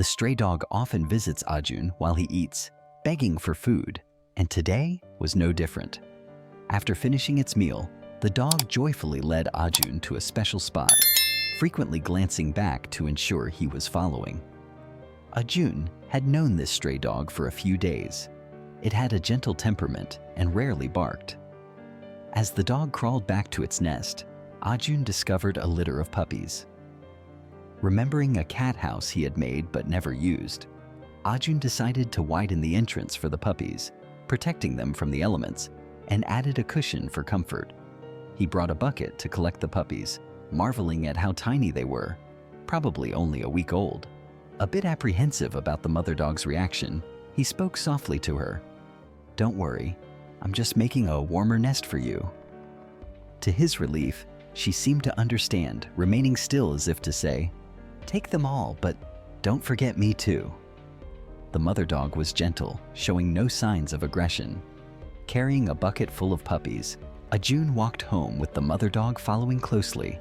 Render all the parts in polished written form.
The stray dog often visits Ajun while he eats, begging for food, and today was no different. After finishing its meal, the dog joyfully led Ajun to a special spot, frequently glancing back to ensure he was following. Ajun had known this stray dog for a few days. It had a gentle temperament and rarely barked. As the dog crawled back to its nest, Ajun discovered a litter of puppies. Remembering a cat house he had made but never used, Ajun decided to widen the entrance for the puppies, protecting them from the elements, and added a cushion for comfort. He brought a bucket to collect the puppies, marveling at how tiny they were, probably only a week old. A bit apprehensive about the mother dog's reaction, he spoke softly to her. "Don't worry, I'm just making a warmer nest for you." To his relief, she seemed to understand, remaining still as if to say, "Take them all, but don't forget me too." The mother dog was gentle, showing no signs of aggression. Carrying a bucket full of puppies, Ajun walked home with the mother dog following closely.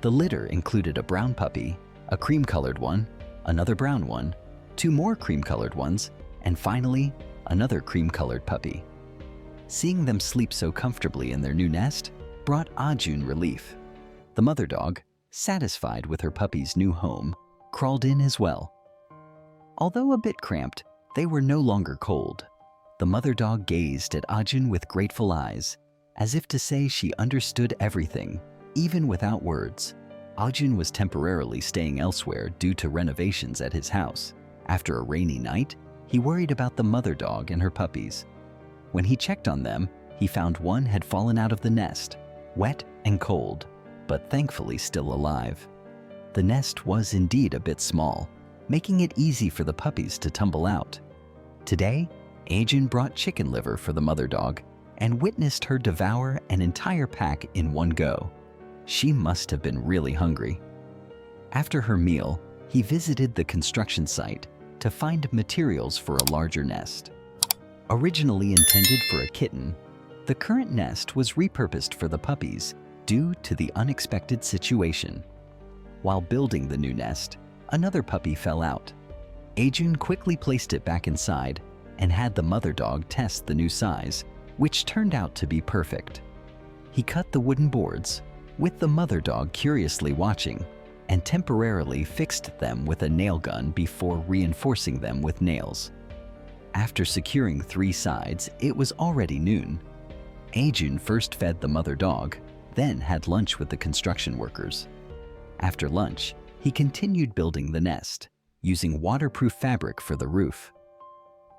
The litter included a brown puppy, a cream-colored one, another brown one, two more cream-colored ones, and finally, another cream-colored puppy. Seeing them sleep so comfortably in their new nest brought Ajun relief. The mother dog, satisfied with her puppy's new home, crawled in as well. Although a bit cramped, they were no longer cold. The mother dog gazed at Ajun with grateful eyes, as if to say she understood everything, even without words. Ajun was temporarily staying elsewhere due to renovations at his house. After a rainy night, he worried about the mother dog and her puppies. When he checked on them, he found one had fallen out of the nest, wet and cold, but thankfully still alive. The nest was indeed a bit small, making it easy for the puppies to tumble out. Today, Ajun brought chicken liver for the mother dog and witnessed her devour an entire pack in one go. She must have been really hungry. After her meal, he visited the construction site to find materials for a larger nest. Originally intended for a kitten, the current nest was repurposed for the puppies due to the unexpected situation. While building the new nest, another puppy fell out. Ajun quickly placed it back inside and had the mother dog test the new size, which turned out to be perfect. He cut the wooden boards, with the mother dog curiously watching, and temporarily fixed them with a nail gun before reinforcing them with nails. After securing 3 sides, it was already noon. Ajun first fed the mother dog, then had lunch with the construction workers. After lunch, he continued building the nest, using waterproof fabric for the roof.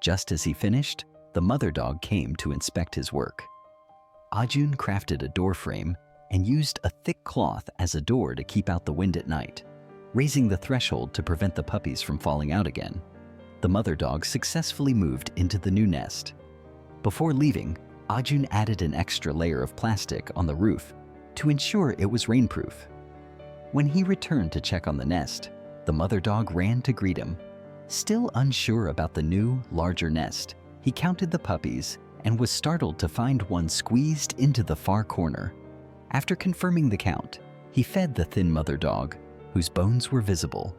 Just as he finished, the mother dog came to inspect his work. Ajun crafted a door frame and used a thick cloth as a door to keep out the wind at night, raising the threshold to prevent the puppies from falling out again. The mother dog successfully moved into the new nest. Before leaving, Ajun added an extra layer of plastic on the roof to ensure it was rainproof. When he returned to check on the nest, the mother dog ran to greet him. Still unsure about the new, larger nest, he counted the puppies and was startled to find one squeezed into the far corner. After confirming the count, he fed the thin mother dog, whose bones were visible.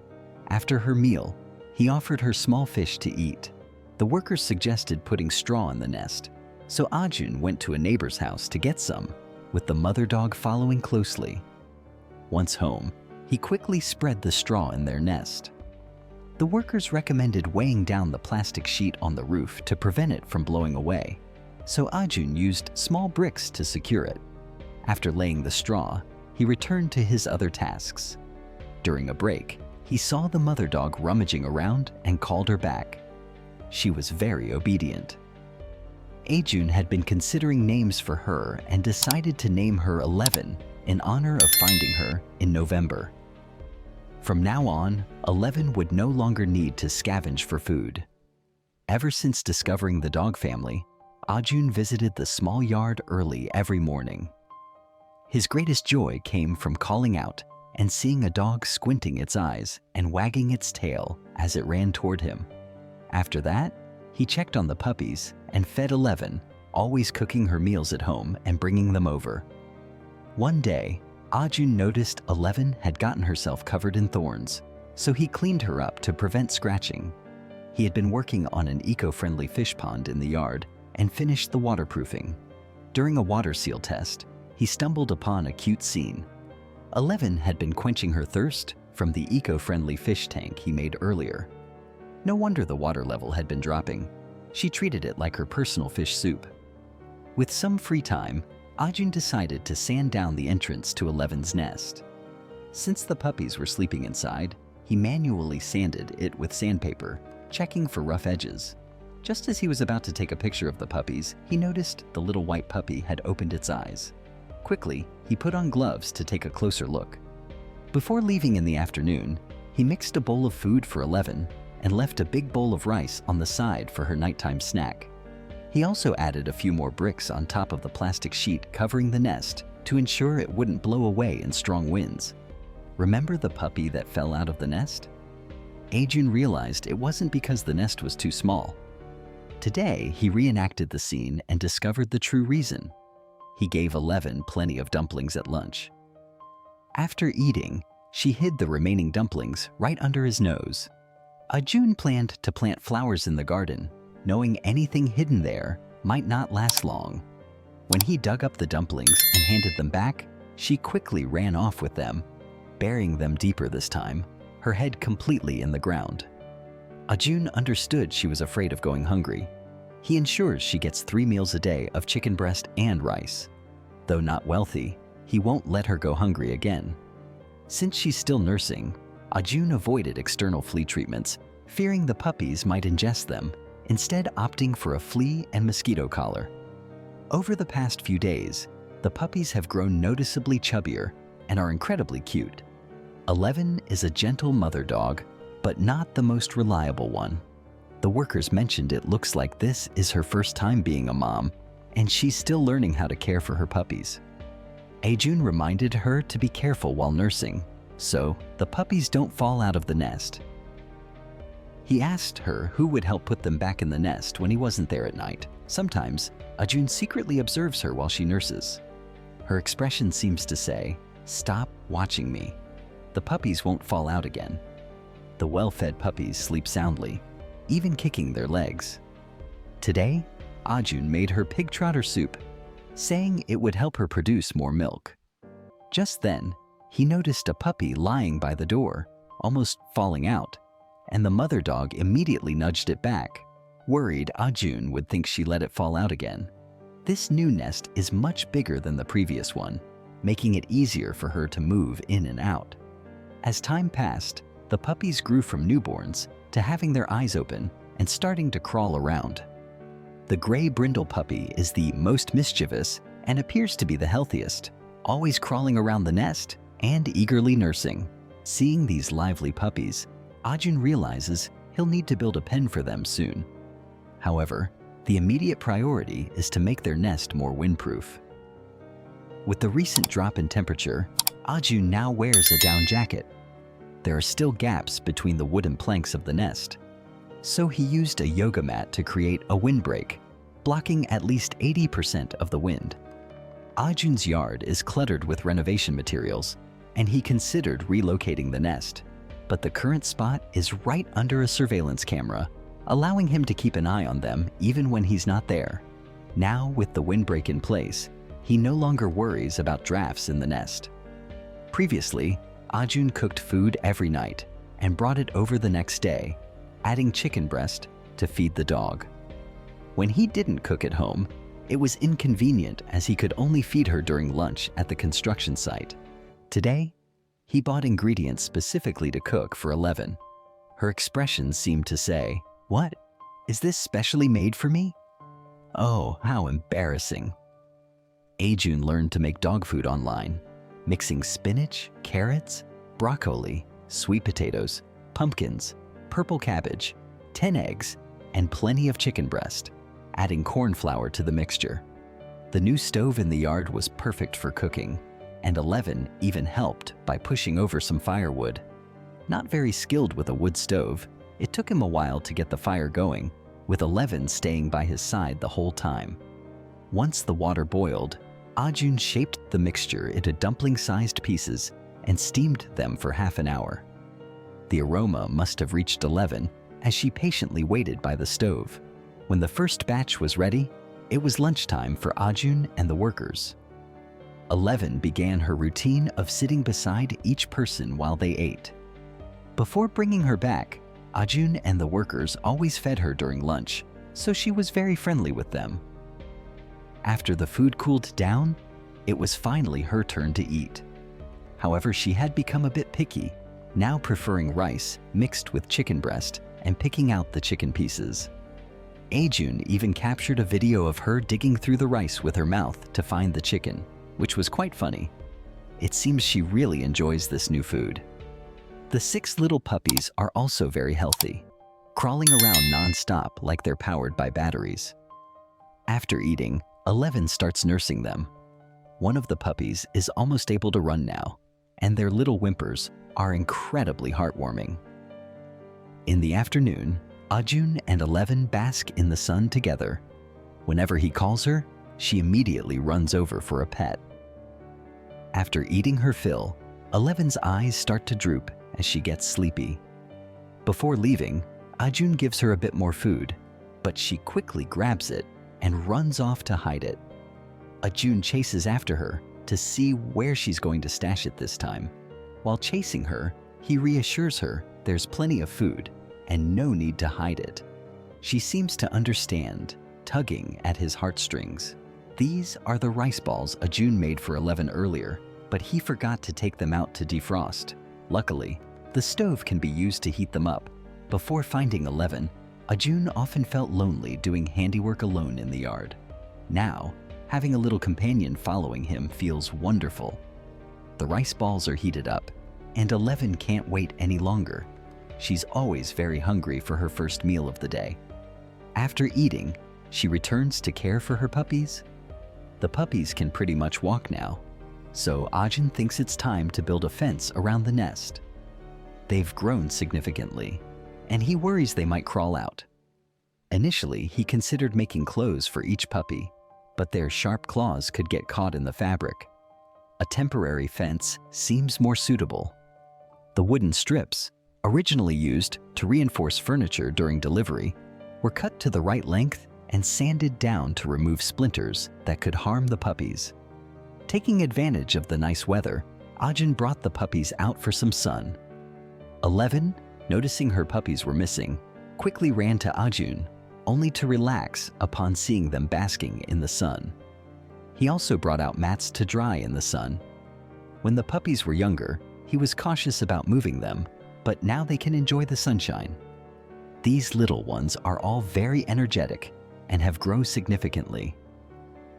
After her meal, he offered her small fish to eat. The workers suggested putting straw in the nest, so Ajun went to a neighbor's house to get some, with the mother dog following closely. Once home, he quickly spread the straw in their nest. The workers recommended weighing down the plastic sheet on the roof to prevent it from blowing away, so Ajun used small bricks to secure it. After laying the straw, he returned to his other tasks. During a break, he saw the mother dog rummaging around and called her back. She was very obedient. Ajun had been considering names for her and decided to name her 11 in honor of finding her in November. From now on, 11 would no longer need to scavenge for food. Ever since discovering the dog family, Ajun visited the small yard early every morning. His greatest joy came from calling out and seeing a dog squinting its eyes and wagging its tail as it ran toward him. After that, he checked on the puppies and fed 11, always cooking her meals at home and bringing them over. One day, Ajun noticed 11 had gotten herself covered in thorns. so he cleaned her up to prevent scratching. He had been working on an eco-friendly fish pond in the yard and finished the waterproofing. During a water seal test, he stumbled upon a cute scene. 11 had been quenching her thirst from the eco-friendly fish tank he made earlier. No wonder the water level had been dropping. She treated it like her personal fish soup. With some free time, Ajun decided to sand down the entrance to 11's nest. Since the puppies were sleeping inside, he manually sanded it with sandpaper, checking for rough edges. Just as he was about to take a picture of the puppies, he noticed the little white puppy had opened its eyes. Quickly, he put on gloves to take a closer look. Before leaving in the afternoon, he mixed a bowl of food for 11 and left a big bowl of rice on the side for her nighttime snack. He also added a few more bricks on top of the plastic sheet covering the nest to ensure it wouldn't blow away in strong winds. Remember the puppy that fell out of the nest? Ajun realized it wasn't because the nest was too small. Today, he reenacted the scene and discovered the true reason. He gave 11 plenty of dumplings at lunch. After eating, she hid the remaining dumplings right under his nose. Ajun planned to plant flowers in the garden, knowing anything hidden there might not last long. When he dug up the dumplings and handed them back, she quickly ran off with them, burying them deeper this time, her head completely in the ground. Ajun understood she was afraid of going hungry. He ensures she gets 3 meals a day of chicken breast and rice. Though not wealthy, he won't let her go hungry again. Since she's still nursing, Ajun avoided external flea treatments, fearing the puppies might ingest them, instead opting for a flea and mosquito collar. Over the past few days, the puppies have grown noticeably chubbier and are incredibly cute. 11 is a gentle mother dog, but not the most reliable one. The workers mentioned it looks like this is her first time being a mom, and she's still learning how to care for her puppies. Ajun reminded her to be careful while nursing, so the puppies don't fall out of the nest. He asked her who would help put them back in the nest when he wasn't there at night. Sometimes, Ajun secretly observes her while she nurses. Her expression seems to say, "Stop watching me. The puppies won't fall out again." The well-fed puppies sleep soundly, even kicking their legs. Today, Ajun made her pig trotter soup, saying it would help her produce more milk. Just then, he noticed a puppy lying by the door, almost falling out, and the mother dog immediately nudged it back, worried Ajun would think she let it fall out again. This new nest is much bigger than the previous one, making it easier for her to move in and out. As time passed, the puppies grew from newborns to having their eyes open and starting to crawl around. The gray brindle puppy is the most mischievous and appears to be the healthiest, always crawling around the nest and eagerly nursing. Seeing these lively puppies, Ajun realizes he'll need to build a pen for them soon. However, the immediate priority is to make their nest more windproof. With the recent drop in temperature, Ajun now wears a down jacket. There are still gaps between the wooden planks of the nest, so he used a yoga mat to create a windbreak, blocking at least 80% of the wind. Ajun's yard is cluttered with renovation materials, and he considered relocating the nest, but the current spot is right under a surveillance camera, allowing him to keep an eye on them even when he's not there. Now, with the windbreak in place, he no longer worries about drafts in the nest. Previously, Ajun cooked food every night and brought it over the next day, adding chicken breast to feed the dog. When he didn't cook at home, it was inconvenient as he could only feed her during lunch at the construction site. Today, he bought ingredients specifically to cook for 11. Her expression seemed to say, "What? Is this specially made for me? Oh, how embarrassing." Ajun learned to make dog food online, mixing spinach, carrots, broccoli, sweet potatoes, pumpkins, purple cabbage, 10 eggs, and plenty of chicken breast, adding corn flour to the mixture. The new stove in the yard was perfect for cooking, and 11 even helped by pushing over some firewood. Not very skilled with a wood stove, it took him a while to get the fire going, with 11 staying by his side the whole time. Once the water boiled, Ajun shaped the mixture into dumpling-sized pieces and steamed them for half an hour. The aroma must have reached 11 as she patiently waited by the stove. When the first batch was ready, it was lunchtime for Ajun and the workers. 11 began her routine of sitting beside each person while they ate. Before bringing her back, Ajun and the workers always fed her during lunch, so she was very friendly with them. After the food cooled down, it was finally her turn to eat. However, she had become a bit picky, now preferring rice mixed with chicken breast and picking out the chicken pieces. Ajun even captured a video of her digging through the rice with her mouth to find the chicken, which was quite funny. It seems she really enjoys this new food. The 6 little puppies are also very healthy, crawling around non-stop like they're powered by batteries. After eating, 11 starts nursing them. One of the puppies is almost able to run now, and their little whimpers are incredibly heartwarming. In the afternoon, Ajun and 11 bask in the sun together. Whenever he calls her, she immediately runs over for a pet. After eating her fill, 11's eyes start to droop as she gets sleepy. Before leaving, Ajun gives her a bit more food, but she quickly grabs it and runs off to hide it. Ajun chases after her to see where she's going to stash it this time. While chasing her, he reassures her there's plenty of food and no need to hide it. She seems to understand, tugging at his heartstrings. These are the rice balls Ajun made for 11 earlier, but he forgot to take them out to defrost. Luckily, the stove can be used to heat them up. Before finding 11, Ajun often felt lonely doing handiwork alone in the yard. Now, having a little companion following him feels wonderful. The rice balls are heated up, and 11 can't wait any longer. She's always very hungry for her first meal of the day. After eating, she returns to care for her puppies. The puppies can pretty much walk now, so Ajun thinks it's time to build a fence around the nest. They've grown significantly, and he worries they might crawl out. Initially, he considered making clothes for each puppy, but their sharp claws could get caught in the fabric. A temporary fence seems more suitable. The wooden strips, originally used to reinforce furniture during delivery, were cut to the right length and sanded down to remove splinters that could harm the puppies. Taking advantage of the nice weather, Ajun brought the puppies out for some sun. 11, noticing her puppies were missing, quickly ran to Ajun, only to relax upon seeing them basking in the sun. He also brought out mats to dry in the sun. When the puppies were younger, he was cautious about moving them, but now they can enjoy the sunshine. These little ones are all very energetic and have grown significantly.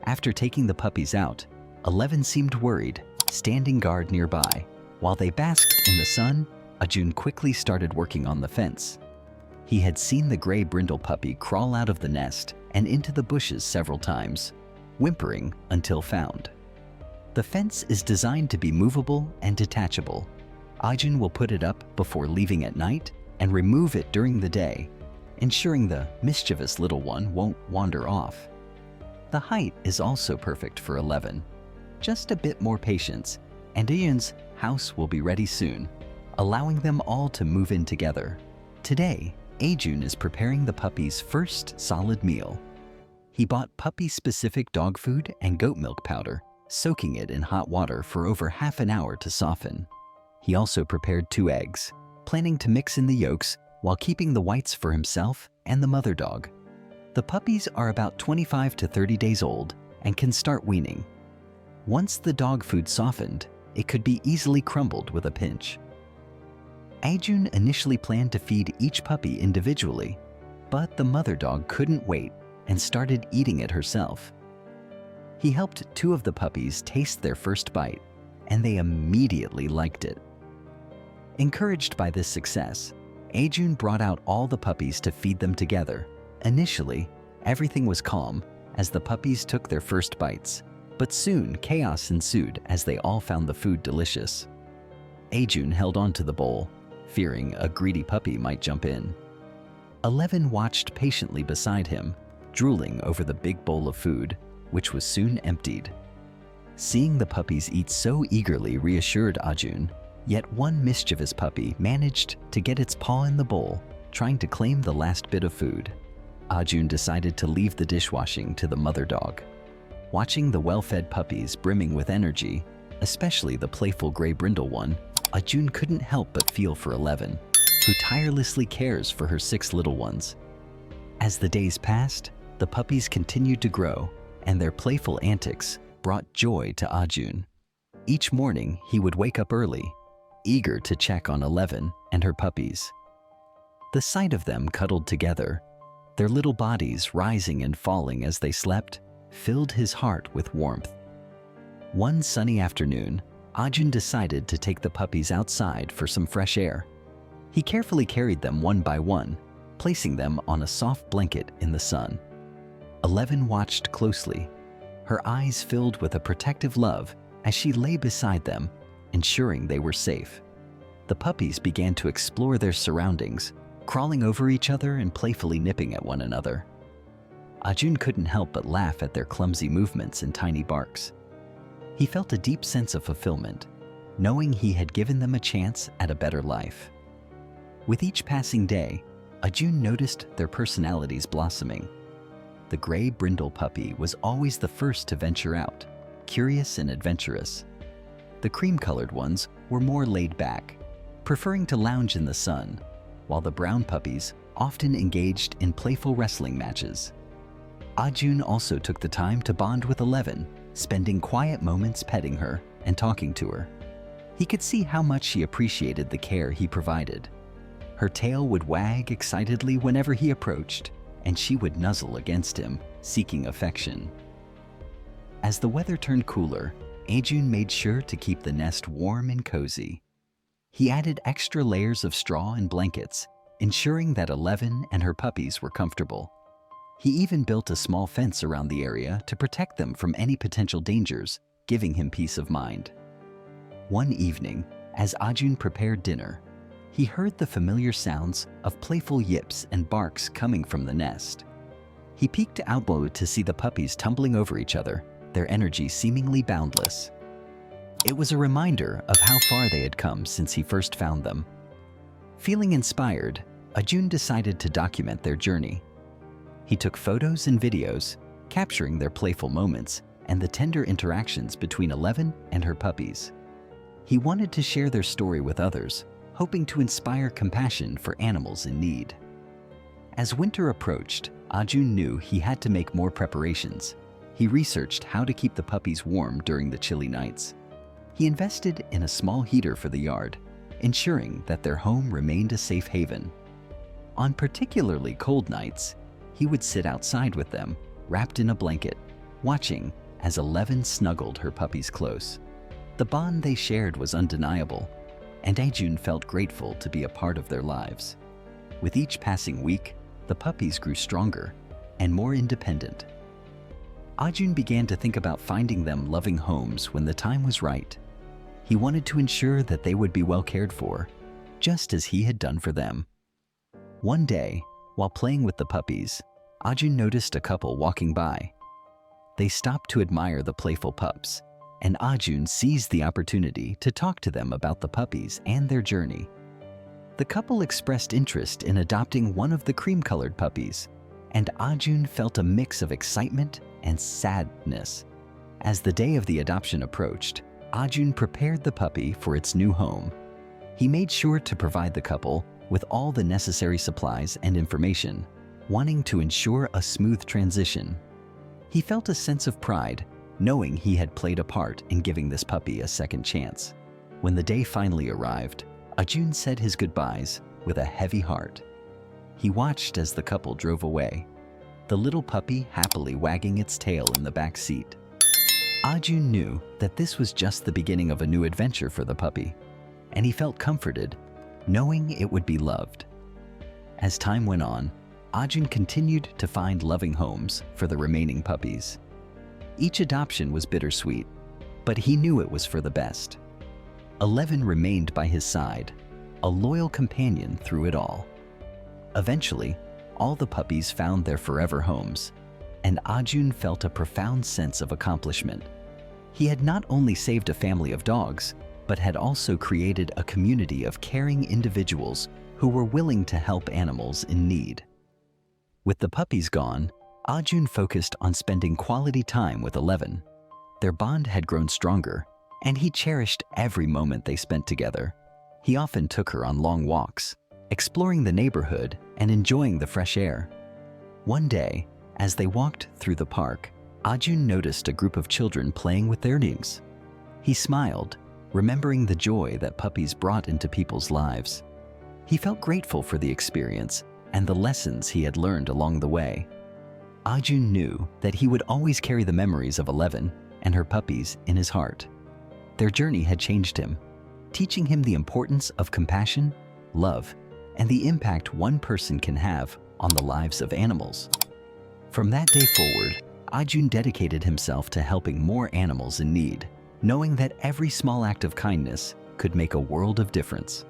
After taking the puppies out, 11 seemed worried, standing guard nearby. While they basked in the sun, Ajun quickly started working on the fence. He had seen the gray brindle puppy crawl out of the nest and into the bushes several times, whimpering until found. The fence is designed to be movable and detachable. Ajun will put it up before leaving at night and remove it during the day, ensuring the mischievous little one won't wander off. The height is also perfect for 11. Just a bit more patience, and Ajun's house will be ready soon, allowing them all to move in together. Today, Ajun is preparing the puppy's first solid meal. He bought puppy-specific dog food and goat milk powder, soaking it in hot water for over half an hour to soften. He also prepared 2 eggs, planning to mix in the yolks while keeping the whites for himself and the mother dog. The puppies are about 25 to 30 days old and can start weaning. Once the dog food softened, it could be easily crumbled with a pinch. Ajun initially planned to feed each puppy individually, but the mother dog couldn't wait and started eating it herself. He helped 2 of the puppies taste their first bite, and they immediately liked it. Encouraged by this success, Ajun brought out all the puppies to feed them together. Initially, everything was calm as the puppies took their first bites, but soon chaos ensued as they all found the food delicious. Ajun held onto the bowl, fearing a greedy puppy might jump in. 11 watched patiently beside him, drooling over the big bowl of food, which was soon emptied. Seeing the puppies eat so eagerly reassured Ajun, Yet one mischievous puppy managed to get its paw in the bowl, trying to claim the last bit of food. Ajun decided to leave the dishwashing to the mother dog. Watching the well-fed puppies brimming with energy, especially the playful gray brindle one, Ajun couldn't help but feel for 11, who tirelessly cares for her 6 little ones. As the days passed, the puppies continued to grow, and their playful antics brought joy to Ajun. Each morning, he would wake up early, eager to check on 11 and her puppies. The sight of them cuddled together, their little bodies rising and falling as they slept, filled his heart with warmth. One sunny afternoon, Ajun decided to take the puppies outside for some fresh air. He carefully carried them one by one, placing them on a soft blanket in the sun. 11 watched closely, her eyes filled with a protective love as she lay beside them, ensuring they were safe. The puppies began to explore their surroundings, crawling over each other and playfully nipping at one another. Ajun couldn't help but laugh at their clumsy movements and tiny barks. He felt a deep sense of fulfillment, knowing he had given them a chance at a better life. With each passing day, Ajun noticed their personalities blossoming. The gray brindle puppy was always the first to venture out, curious and adventurous. The cream-colored ones were more laid back, preferring to lounge in the sun, while the brown puppies often engaged in playful wrestling matches. Ajun also took the time to bond with 11, spending quiet moments petting her and talking to her. He could see how much she appreciated the care he provided. Her tail would wag excitedly whenever he approached, and she would nuzzle against him, seeking affection. As the weather turned cooler, Ajun made sure to keep the nest warm and cozy. He added extra layers of straw and blankets, ensuring that 11 and her puppies were comfortable. He even built a small fence around the area to protect them from any potential dangers, giving him peace of mind. One evening, as Ajun prepared dinner, he heard the familiar sounds of playful yips and barks coming from the nest. He peeked out to see the puppies tumbling over each other, their energy seemingly boundless. It was a reminder of how far they had come since he first found them. Feeling inspired, Ajun decided to document their journey. He took photos and videos, capturing their playful moments and the tender interactions between 11 and her puppies. He wanted to share their story with others, hoping to inspire compassion for animals in need. As winter approached, Ajun knew he had to make more preparations. He researched how to keep the puppies warm during the chilly nights. He invested in a small heater for the yard, ensuring that their home remained a safe haven. On particularly cold nights, he would sit outside with them, wrapped in a blanket, watching as 11 snuggled her puppies close. The bond they shared was undeniable, and Ajun felt grateful to be a part of their lives. With each passing week, the puppies grew stronger and more independent. Ajun began to think about finding them loving homes when the time was right. He wanted to ensure that they would be well cared for, just as he had done for them. One day, while playing with the puppies, Ajun noticed a couple walking by. They stopped to admire the playful pups, and Ajun seized the opportunity to talk to them about the puppies and their journey. The couple expressed interest in adopting one of the cream-colored puppies, and Ajun felt a mix of excitement and sadness. As the day of the adoption approached, Ajun prepared the puppy for its new home. He made sure to provide the couple with all the necessary supplies and information, wanting to ensure a smooth transition. He felt a sense of pride, knowing he had played a part in giving this puppy a second chance. When the day finally arrived, Ajun said his goodbyes with a heavy heart. He watched as the couple drove away, the little puppy happily wagging its tail in the back seat. Ajun knew that this was just the beginning of a new adventure for the puppy, and he felt comforted, knowing it would be loved. As time went on, Ajun continued to find loving homes for the remaining puppies. Each adoption was bittersweet, but he knew it was for the best. 11 remained by his side, a loyal companion through it all. Eventually, all the puppies found their forever homes, and Ajun felt a profound sense of accomplishment. He had not only saved a family of dogs, but but had also created a community of caring individuals who were willing to help animals in need. With the puppies gone, Ajun focused on spending quality time with 11. Their bond had grown stronger, and he cherished every moment they spent together. He often took her on long walks, exploring the neighborhood and enjoying the fresh air. One day, as they walked through the park, Ajun noticed a group of children playing with their earrings. He smiled, remembering the joy that puppies brought into people's lives. He felt grateful for the experience and the lessons he had learned along the way. Ajun knew that he would always carry the memories of 11 and her puppies in his heart. Their journey had changed him, teaching him the importance of compassion, love, and the impact one person can have on the lives of animals. From that day forward, Ajun dedicated himself to helping more animals in need, knowing that every small act of kindness could make a world of difference.